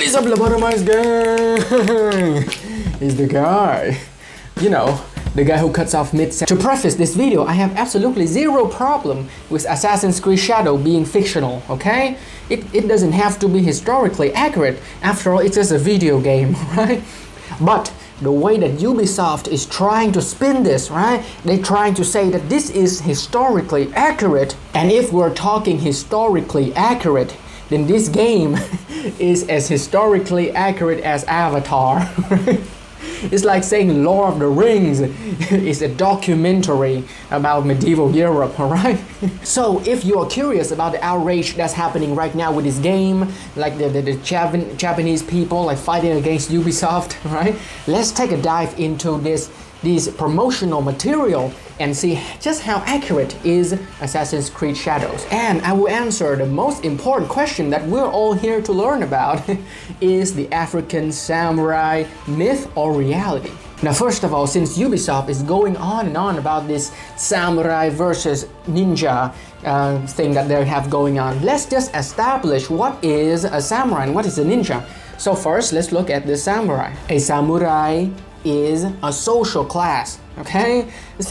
What is up, LobotomizeGang? Is the guy. You know, the guy who cuts off mid-sentence. To preface this video, I have absolutely zero problem with Assassin's Creed Shadow being fictional, okay? It doesn't have to be historically accurate. After all, it's just a video game, right? But the way that Ubisoft is trying to spin this, right? They're trying to say that this is historically accurate. And if we're talking historically accurate, then this game is as historically accurate as Avatar. It's like saying Lord of the Rings is a documentary about medieval Europe, alright? So if you're curious about the outrage that's happening right now with this game, like the Japanese people like fighting against Ubisoft, right? Let's take a dive into this promotional material and see just how accurate is Assassin's Creed Shadows. And I will answer the most important question that we're all here to learn about is the African samurai myth or reality? Now, first of all, since Ubisoft is going on and on about this samurai versus ninja thing that they have going on, let's just establish what is a samurai and what is a ninja. So first, let's look at the samurai. A samurai is a social class, okay? Let's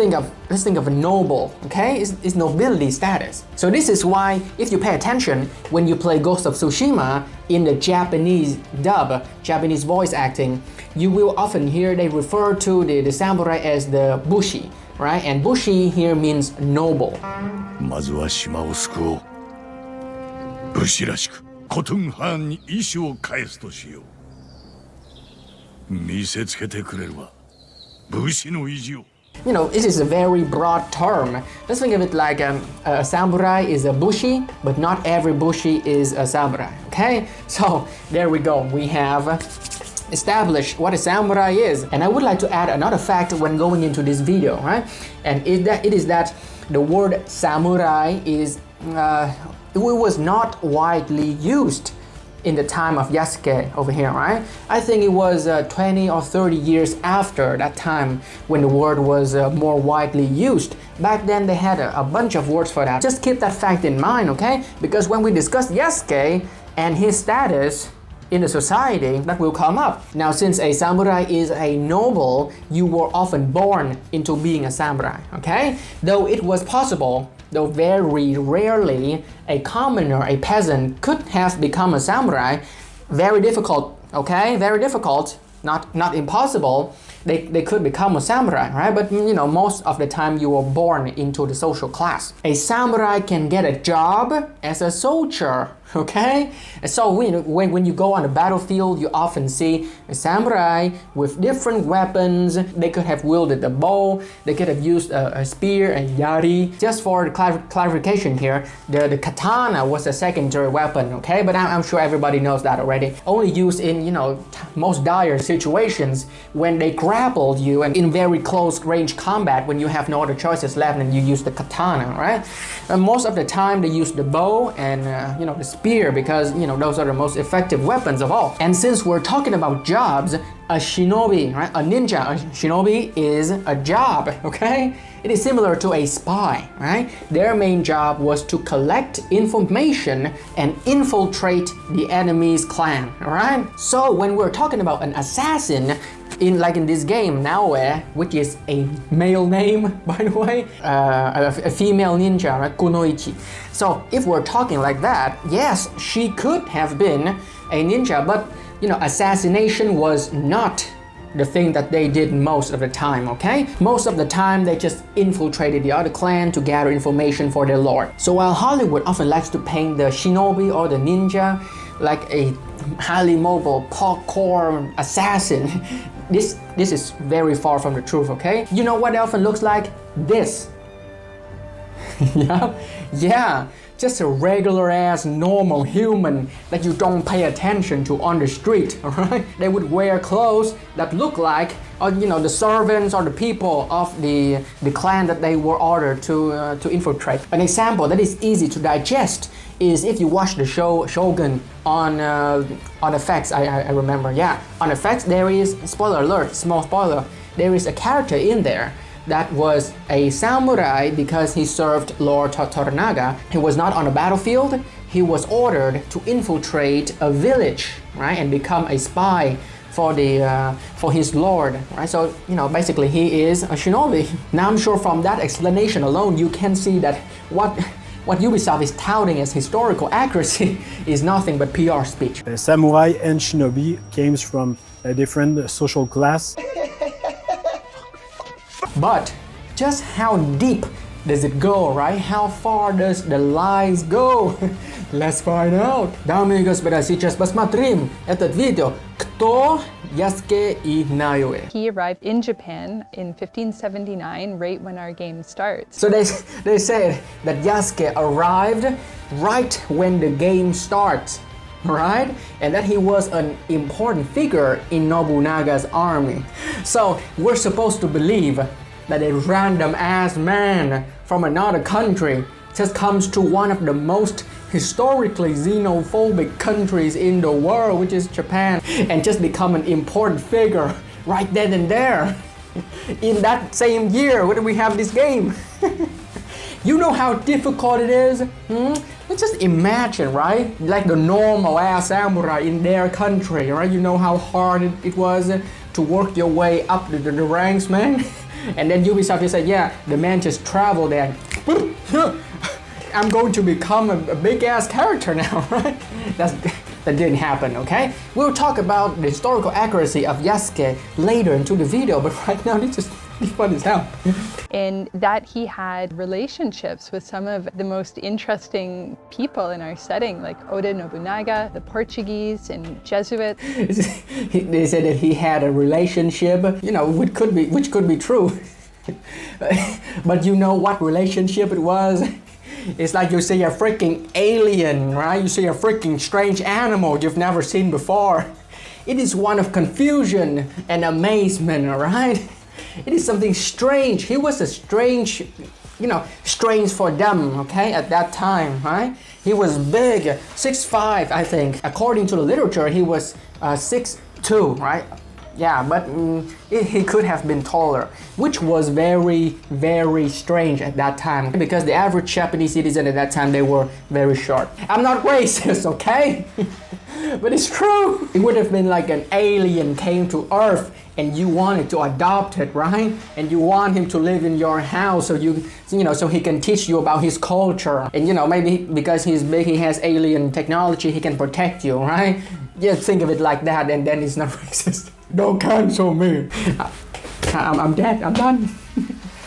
think of a noble, okay? It's nobility status. So this is why, if you pay attention, when you play Ghost of Tsushima in the Japanese dub, Japanese voice acting, you will often hear they refer to the samurai as the bushi, right? And bushi here means noble. まずは島を救おう。武士らしくコトゥンハーンに意志を返すとしよう。見せつけてくれるわ。武士の意地を。You know, it is a very broad term. Let's think of it like a samurai is a bushi, but not every bushi is a samurai, okay? So there we go. We have established what a samurai is. And I would like to add another fact when going into this video, right? And it is that the word samurai is, it was not widely used in the time of Yasuke over here, right? I think it was 20 or 30 years after that time when the word was more widely used. Back then they had a bunch of words for that. Just keep that fact in mind, okay? Because when we discuss Yasuke and his status in the society, that will come up. Now, since a samurai is a noble, you were often born into being a samurai, okay? Though it was possible, though very rarely, a commoner, a peasant could have become a samurai. Very difficult, okay? Very difficult, not impossible. They could become a samurai, right? But you know, most of the time you were born into the social class. A samurai can get a job as a soldier, okay? And so when you go on the battlefield, you often see a samurai with different weapons. They could have wielded a bow, they could have used a spear, a yari. Just for clarification here, the katana was a secondary weapon, okay? But I'm sure everybody knows that already. Only used in, you know, most dire situations when they grappled you and in very close range combat when you have no other choices left and you use the katana, right? And most of the time they use the bow and you know, the spear because, you know, those are the most effective weapons of all. And since we're talking about jobs, a shinobi, right? A ninja, a shinobi is a job, okay? It is similar to a spy, right? Their main job was to collect information and infiltrate the enemy's clan, all right? So when we're talking about an assassin, in this game, Naoe, which is a male name, by the way, a female ninja, right? Kunoichi. So if we're talking like that, yes, she could have been a ninja, but you know, assassination was not the thing that they did most of the time, okay? Most of the time, they just infiltrated the other clan to gather information for their lord. So while Hollywood often likes to paint the shinobi or the ninja like a highly mobile, parkour assassin, this is very far from the truth, okay? You know what it often looks like? This. Yeah, just a regular ass normal human that you don't pay attention to on the street, alright? They would wear clothes that look like, you know, the servants or the people of the clan that they were ordered to infiltrate. An example that is easy to digest is if you watch the show Shogun on FX, I remember, yeah. On FX there is, spoiler alert, small spoiler, there is a character in there that was a samurai because he served Lord Toranaga. He was not on the battlefield, he was ordered to infiltrate a village, right, and become a spy for his lord, right? So, you know, basically he is a shinobi. Now I'm sure from that explanation alone you can see that what Ubisoft is touting as historical accuracy is nothing but PR speech. Samurai and shinobi came from a different social class. But just how deep does it go, right? How far does the lies go? Let's find out. Дамы и господа, сейчас посмотрим этот видео. Кто Yasuke и Naoe? He arrived in Japan in 1579, right when our game starts. So they said that Yasuke arrived right when the game starts, right? And that he was an important figure in Nobunaga's army. So we're supposed to believe that a random ass man from another country just comes to one of the most historically xenophobic countries in the world, which is Japan, and just become an important figure right then and there. In that same year when we have this game. You know how difficult it is? Let's just imagine, right? Like the normal ass samurai in their country, right? You know how hard it was to work your way up the ranks, man? And then Ubisoft just said, yeah, the man just traveled there. I'm going to become a big ass character now, right? That didn't happen, okay? We'll talk about the historical accuracy of Yasuke later into the video, but right now it's just fun as hell. And that he had relationships with some of the most interesting people in our setting, like Oda Nobunaga, the Portuguese, and Jesuits. They said that he had a relationship, you know, which could be true. But you know what relationship it was? It's like you see a freaking alien, right? You see a freaking strange animal you've never seen before. It is one of confusion and amazement, right? It is something strange. He was a strange, you know, strange for them, okay, at that time, right? He was big, 6'5", I think. According to the literature, he was 6'2", right? Yeah, but he could have been taller, which was very, very strange at that time, because the average Japanese citizen at that time, they were very short. I'm not racist, okay? But it's true. It would have been like an alien came to Earth and you wanted to adopt it, right? And you want him to live in your house so so he can teach you about his culture. And you know, maybe because he's big, he has alien technology, he can protect you, right? Just think of it like that, and then it's not racist. Don't cancel me. I'm dead, I'm done.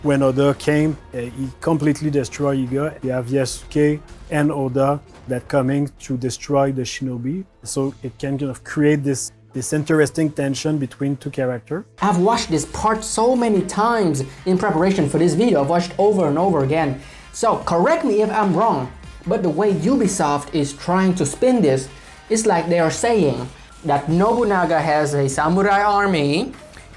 When Oda came, he completely destroyed Iga. You have Yasuke and Oda that coming to destroy the shinobi. So it can kind of create this interesting tension between two characters. I've watched this part so many times in preparation for this video. I've watched over and over again. So correct me if I'm wrong, but the way Ubisoft is trying to spin this, it's like they are saying that Nobunaga has a samurai army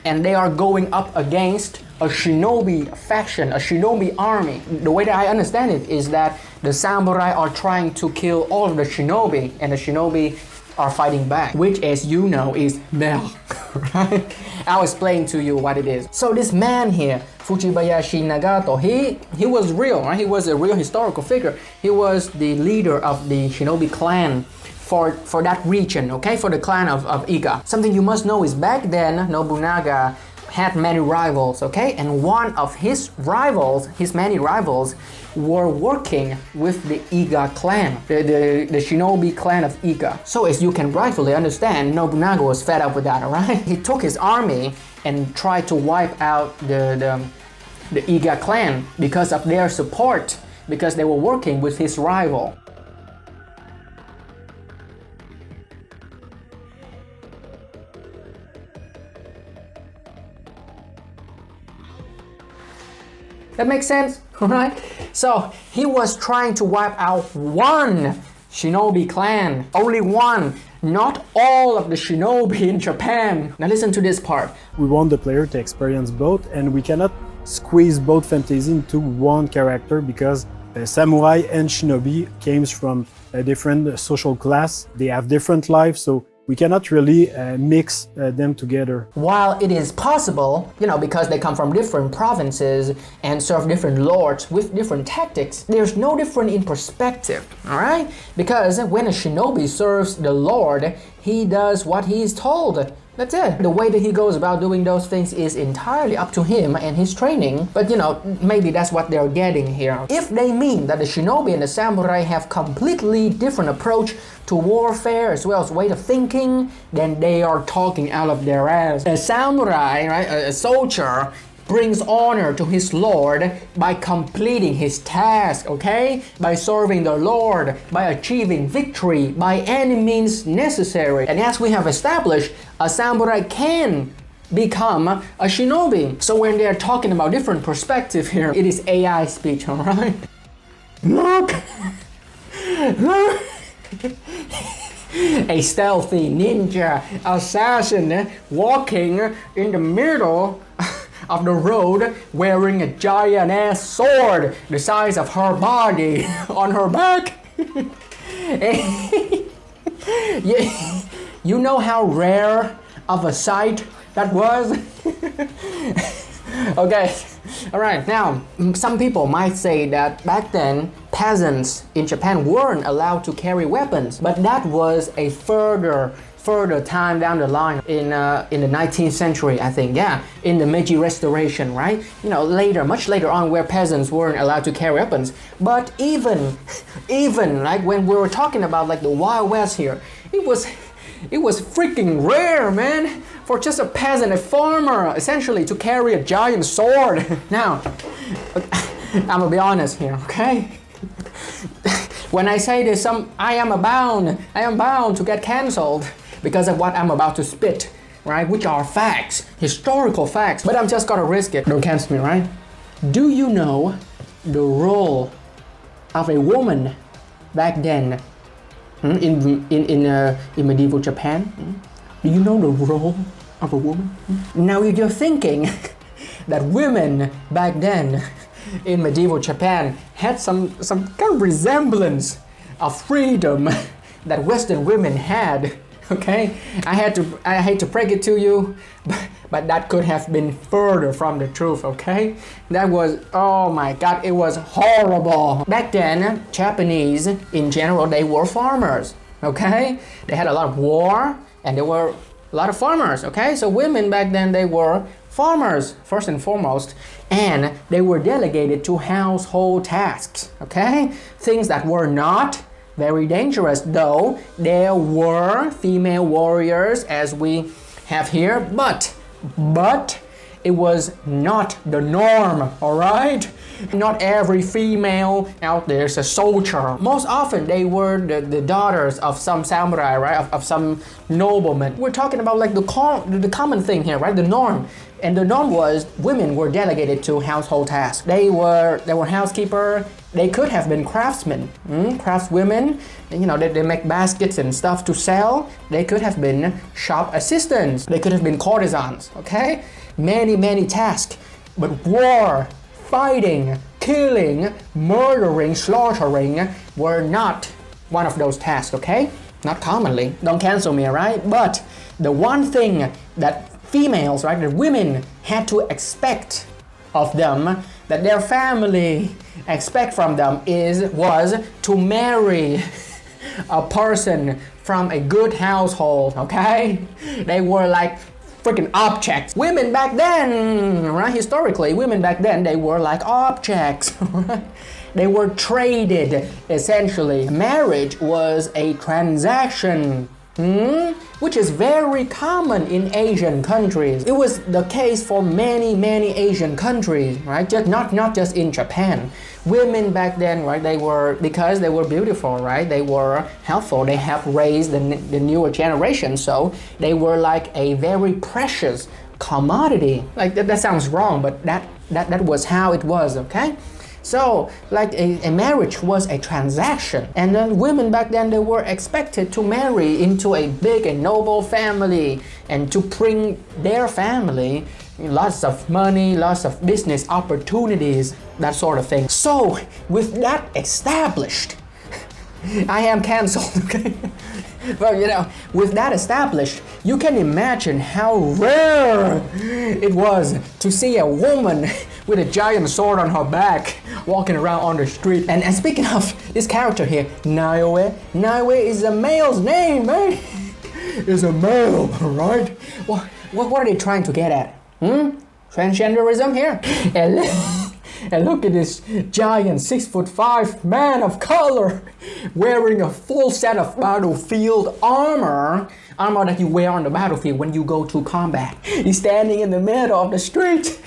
and they are going up against a shinobi faction, a shinobi army. The way that I understand it is that the samurai are trying to kill all of the shinobi and the shinobi are fighting back, which, as you know, is Mel, right? I'll explain to you what it is. So this man here, Fujibayashi Nagato, he was real, right? He was a real historical figure. He was the leader of the shinobi clan for that region, okay? For the clan of Iga. Something you must know is back then, Nobunaga had many rivals, okay? And one of his rivals, his many rivals, were working with the Iga clan, the shinobi clan of Iga. So as you can rightfully understand, Nobunaga was fed up with that, alright? He took his army and tried to wipe out the Iga clan because of their support, because they were working with his rival. That makes sense, alright? So he was trying to wipe out one shinobi clan, only one, not all of the shinobi in Japan. Now listen to this part. We want the player to experience both, and we cannot squeeze both fantasy into one character because samurai and shinobi came from a different social class. They have different lives, so we cannot really mix them together. While it is possible, because they come from different provinces and serve different lords with different tactics, there's no different in perspective, all right? Because when a shinobi serves the lord, he does what he's told. That's it. The way that he goes about doing those things is entirely up to him and his training. But maybe that's what they're getting here. If they mean that the shinobi and the samurai have completely different approach to warfare as well as way of thinking, then they are talking out of their ass. A samurai, right, a soldier, brings honor to his lord by completing his task, okay? By serving the lord, by achieving victory, by any means necessary. And as we have established, a samurai can become a shinobi. So when they're talking about different perspective here, it is AI speech, all right? Look! Look! A stealthy ninja assassin walking in the middle of the road wearing a giant ass sword the size of her body on her back. You know how rare of a sight that was? Okay, all right, now some people might say that back then peasants in Japan weren't allowed to carry weapons, but that was a further time down the line in the 19th century, I think, yeah, in the Meiji Restoration, right? Much later on, where peasants weren't allowed to carry weapons. But even like when we were talking about like the Wild West here, it was freaking rare, man, for just a peasant, a farmer, essentially, to carry a giant sword. Now, I'm gonna be honest here, okay? When I say this, I am bound to get cancelled because of what I'm about to spit, right? Which are facts, historical facts, but I'm just gonna risk it. Don't cancel me, right? Do you know the role of a woman back then in medieval Japan? Do you know the role of a woman? Now you're thinking that women back then in medieval Japan had some kind of resemblance of freedom that Western women had. Okay, I hate to break it to you, but that could have been further from the truth. Okay, that was, oh my God, it was horrible. Back then, Japanese in general, they were farmers. Okay, they had a lot of war and there were a lot of farmers. Okay, so women back then, they were farmers first and foremost, and they were delegated to household tasks. Okay, things that were not very dangerous, though there were female warriors as we have here, but it was not the norm, all right? Not every female out there is a soldier. Most often they were the daughters of some samurai, right? Of some nobleman. We're talking about like the common thing here, right? The norm. And the norm was women were delegated to household tasks. They were housekeeper. They could have been craftsmen, craftswomen. They make baskets and stuff to sell. They could have been shop assistants. They could have been courtesans. Okay, many tasks. But war, fighting, killing, murdering, slaughtering were not one of those tasks. Okay, not commonly. Don't cancel me, alright? But the one thing that females, right, the women had to expect of them, that their family expect from them was to marry a person from a good household, okay? They were like freaking objects. Women back then, right, historically, women back then, they were like objects, right? They were traded, essentially. Marriage was a transaction, which is very common in Asian countries. It was the case for many Asian countries, right? Not just in Japan. Women back then, right, because they were beautiful, right? They were helpful. They helped raise the newer generation, so they were like a very precious commodity. Like that sounds wrong, but that was how it was, okay? So, like a marriage was a transaction, and then women back then, they were expected to marry into a big and noble family and to bring their family lots of money, lots of business opportunities, that sort of thing. So, with that established, I am cancelled, okay? But you know, with that established, you can imagine how rare it was to see a woman with a giant sword on her back walking around on the street. And speaking of this character here, Naoe is a male's name, man. It's a male, right? What are they trying to get at? Transgenderism here? And look at this giant 6'5" man of color wearing a full set of battlefield armor that you wear on the battlefield when you go to combat. He's standing in the middle of the street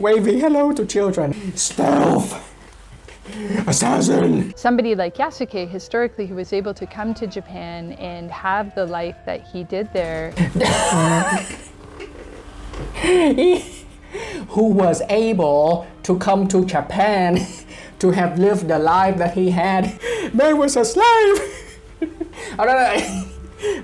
waving hello to children. Stealth! Assassin! Somebody like Yasuke, historically, who was able to come to Japan and have the life that he did there. Who was able to come to Japan to have lived the life that he had. Man was a slave! I don't know.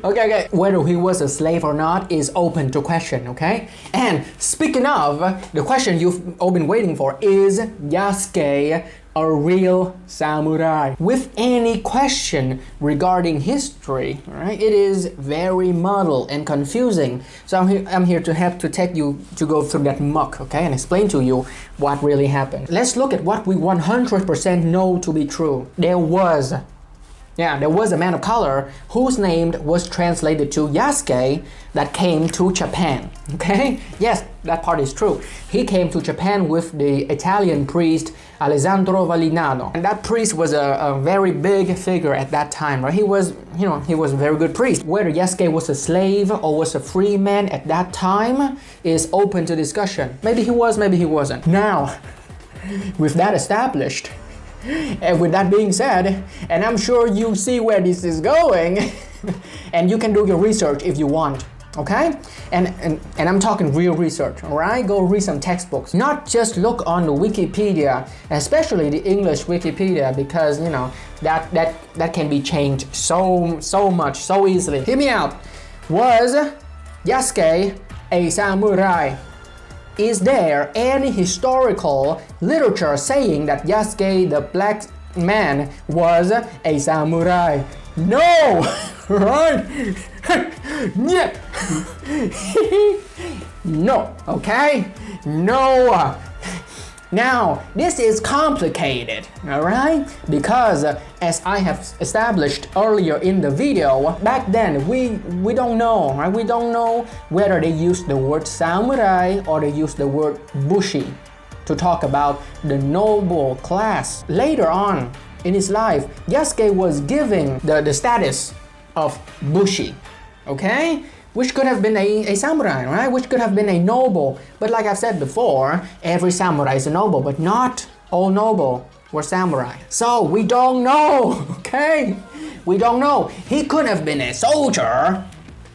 Okay. Whether he was a slave or not is open to question, okay? And speaking of, the question you've all been waiting for is Yasuke a real samurai? With any question regarding history, right? It is very muddled and confusing. So I'm here to help to take you to go through that muck, okay? And explain to you what really happened. Let's look at what we 100% know to be true. There was a man of color whose name was translated to Yasuke that came to Japan, okay? Yes, that part is true. He came to Japan with the Italian priest Alessandro Valignano. And that priest was a very big figure at that time, right? He was a very good priest. Whether Yasuke was a slave or was a free man at that time is open to discussion. Maybe he was, maybe he wasn't. Now, with that established, and with that being said, and I'm sure you see where this is going, and you can do your research if you want, okay? And I'm talking real research, all right? Go read some textbooks. Not just look on the Wikipedia, especially the English Wikipedia, because you know that can be changed so much, so easily. Hear me out. Was Yasuke a samurai? Is there any historical literature saying that Yasuke, the black man, was a samurai? No! Right? Yeah. No, okay? No. Now, this is complicated, alright? Because as I have established earlier in the video, back then we don't know, right? We don't know whether they used the word samurai or they used the word bushi to talk about the noble class. Later on in his life, Yasuke was given the status of bushi, okay? Which could have been a samurai, right? Which could have been a noble. But like I've said before, every samurai is a noble, but not all noble were samurai. So we don't know, okay? We don't know. He could have been a soldier,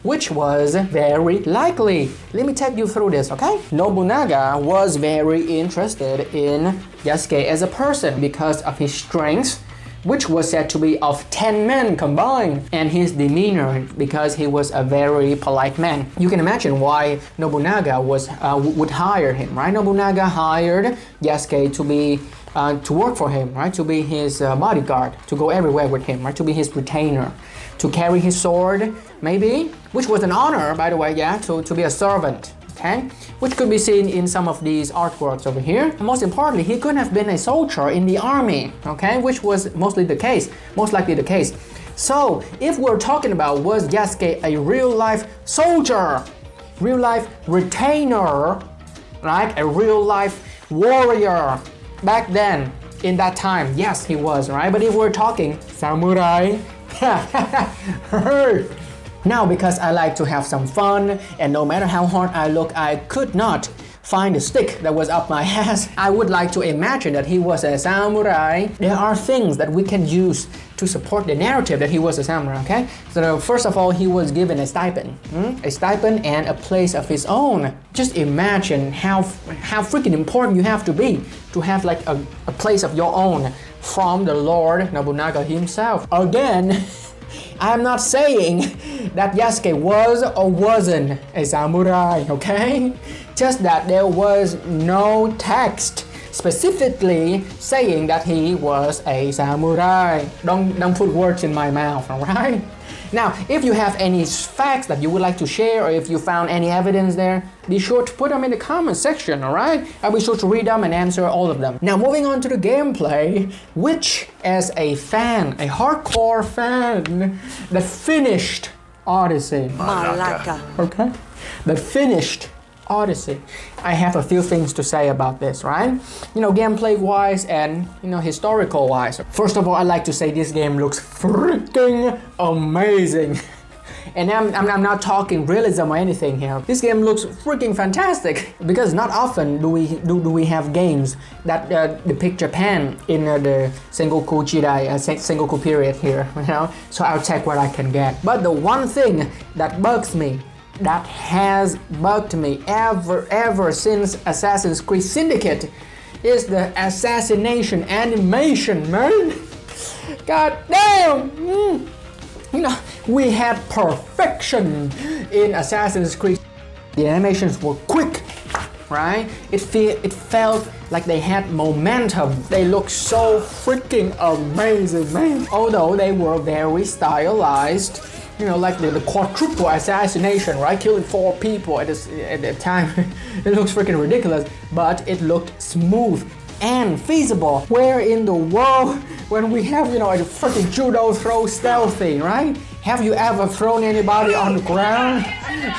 which was very likely. Let me take you through this, okay? Nobunaga was very interested in Yasuke as a person because of his strength, which was said to be of 10 men combined, and his demeanor because he was a very polite man. You can imagine why Nobunaga would hire him, right? Nobunaga hired Yasuke to work for him, right? To be his bodyguard, to go everywhere with him, right? To be his retainer, to carry his sword, maybe, which was an honor, by the way, yeah, to be a servant. Okay? Which could be seen in some of these artworks over here. And most importantly, he could have been a soldier in the army, okay? Which was most likely the case. So, if we're talking about was Yasuke a real-life soldier, real-life retainer, right? A real-life warrior back then, in that time, yes, he was, right? But if we're talking samurai, now, because I like to have some fun, and no matter how hard I look, I could not find the stick that was up my ass. I would like to imagine that he was a samurai. There are things that we can use to support the narrative that he was a samurai, okay? So first of all, he was given a stipend. A stipend and a place of his own. Just imagine how freaking important you have to be to have like a place of your own from the Lord Nobunaga himself. Again, I'm not saying that Yasuke was or wasn't a samurai, okay? Just that there was no text specifically saying that he was a samurai. Don't put words in my mouth, alright? Now, if you have any facts that you would like to share, or if you found any evidence there, be sure to put them in the comment section, alright? I'll be sure to read them and answer all of them. Now, moving on to the gameplay, which as a fan, a hardcore fan, that finished Odyssey. Malaka. Okay? That finished Odyssey. I have a few things to say about this, right? You know, gameplay wise and, you know, historical wise. First of all, I like to say this game looks freaking amazing. And I'm not talking realism or anything here. This game looks freaking fantastic because not often do we have games that depict Japan in the Sengoku Jidai, Sengoku period here, you know? So I'll take what I can get. But the one thing that bugs me, that has bugged me ever since Assassin's Creed Syndicate is the assassination animation, man. God damn! You know, we had perfection in Assassin's Creed. The animations were quick, right? It felt like they had momentum. They looked so freaking amazing, man. Although they were very stylized, you know, like the quadruple assassination, right? Killing 4 people at the time. It looks freaking ridiculous, but it looked smooth and feasible. Where in the world, when we have, you know, a freaking judo throw stealthy, right? Have you ever thrown anybody on the ground?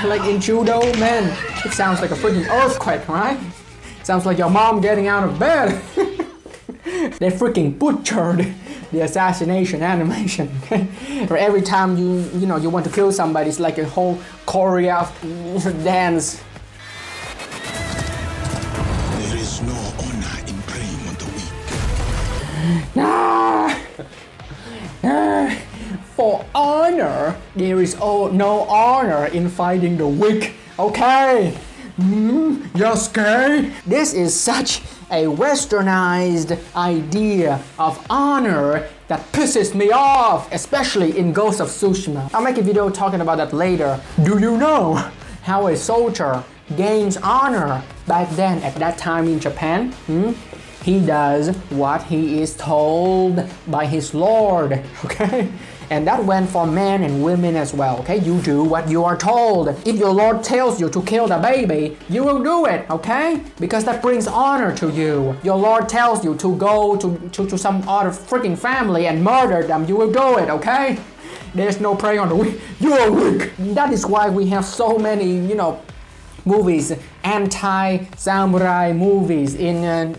Like in judo, man, it sounds like a freaking earthquake, right? Sounds like your mom getting out of bed. They freaking butchered the assassination animation. Or every time you want to kill somebody, it's like a whole choreographed dance. There is no honor in preying on the weak. For honor, there is no honor in fighting the weak. Okay? Yes, okay? This is such a westernized idea of honor that pisses me off, especially in Ghost of Tsushima. I'll make a video talking about that later. Do you know how a soldier gains honor back then at that time in Japan? He does what he is told by his lord, okay? And that went for men and women as well, okay? You do what you are told. If your lord tells you to kill the baby, you will do it, okay? Because that brings honor to you. Your lord tells you to go to some other freaking family and murder them, you will do it, okay? There's no prey on the weak. You are weak. That is why we have so many, you know, movies, anti-samurai movies in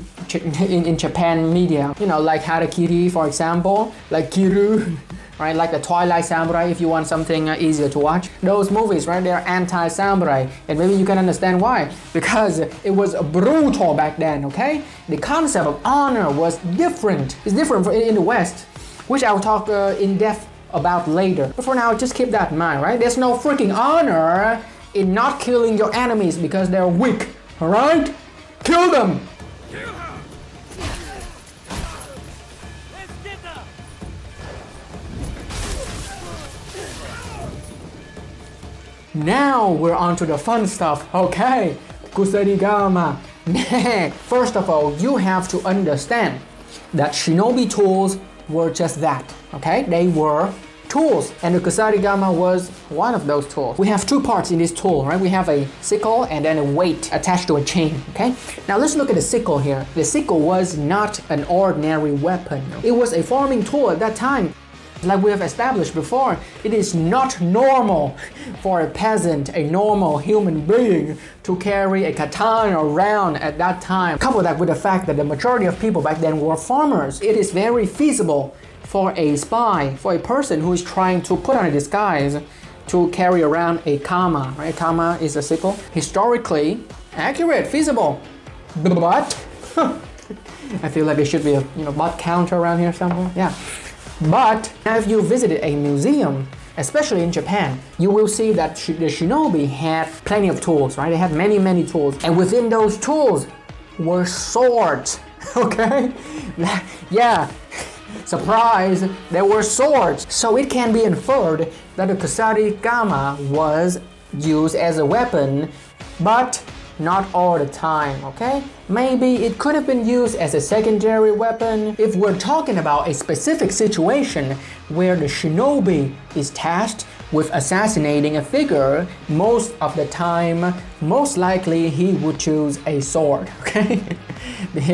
Japan media. You know, like Harakiri, for example, like Kiru, right? Like the Twilight Samurai, if you want something easier to watch. Those movies, right? They're anti-samurai, and maybe you can understand why. Because it was brutal back then, okay? The concept of honor was different. It's different in the West, which I'll talk in depth about later. But for now, just keep that in mind, right? There's no freaking honor in not killing your enemies because they're weak, alright? Kill them! Now we're on to the fun stuff, okay? Kusarigama. First of all, you have to understand that shinobi tools were just that, okay? They were tools, and the kusarigama was one of those tools. We have 2 parts in this tool, right? We have a sickle and then a weight attached to a chain, okay? Now let's look at the sickle here. The sickle was not an ordinary weapon. It was a farming tool at that time. Like we have established before, it is not normal for a peasant, a normal human being, to carry a katana around at that time. Couple that with the fact that the majority of people back then were farmers. It is very feasible for a spy, for a person who is trying to put on a disguise, to carry around a kama, right? Kama is a sickle. Historically accurate, feasible, but I feel like there should be a butt counter around here somewhere. Yeah. But now if you visited a museum, especially in Japan, you will see that the shinobi had plenty of tools, right? They had many tools. And within those tools were swords, okay? Yeah, surprise, there were swords. So it can be inferred that the kusarigama was used as a weapon, but not all the time, okay? Maybe it could have been used as a secondary weapon if we're talking about a specific situation where the shinobi is tasked with assassinating a figure. Most of the time, most likely he would choose a sword, okay?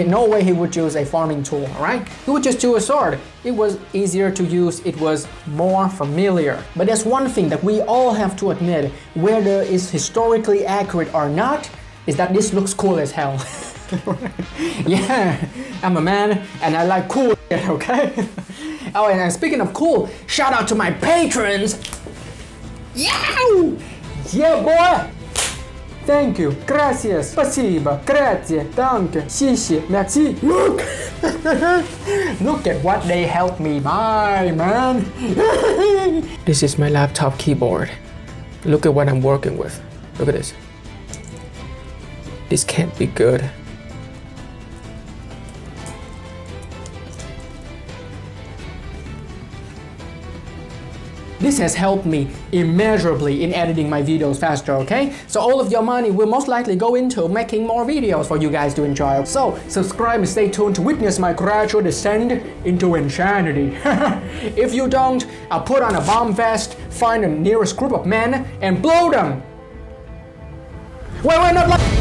No way he would choose a farming tool, alright? He would just choose a sword. It was easier to use, it was more familiar. But there's one thing that we all have to admit, whether it's historically accurate or not, is that this looks cool as hell. Yeah, I'm a man and I like cool shit, okay? Oh, and speaking of cool, shout out to my patrons! Yeah! Yeah, boy! Thank you, gracias, спасибо, grazie, danke, xixi, merci. Look! Look at what they helped me buy, man! This is my laptop keyboard. Look at what I'm working with. Look at this. This can't be good. This has helped me immeasurably in editing my videos faster, okay? So all of your money will most likely go into making more videos for you guys to enjoy. So subscribe and stay tuned to witness my gradual descent into insanity. If you don't, I'll put on a bomb vest, find the nearest group of men, and blow them! Wait, not like...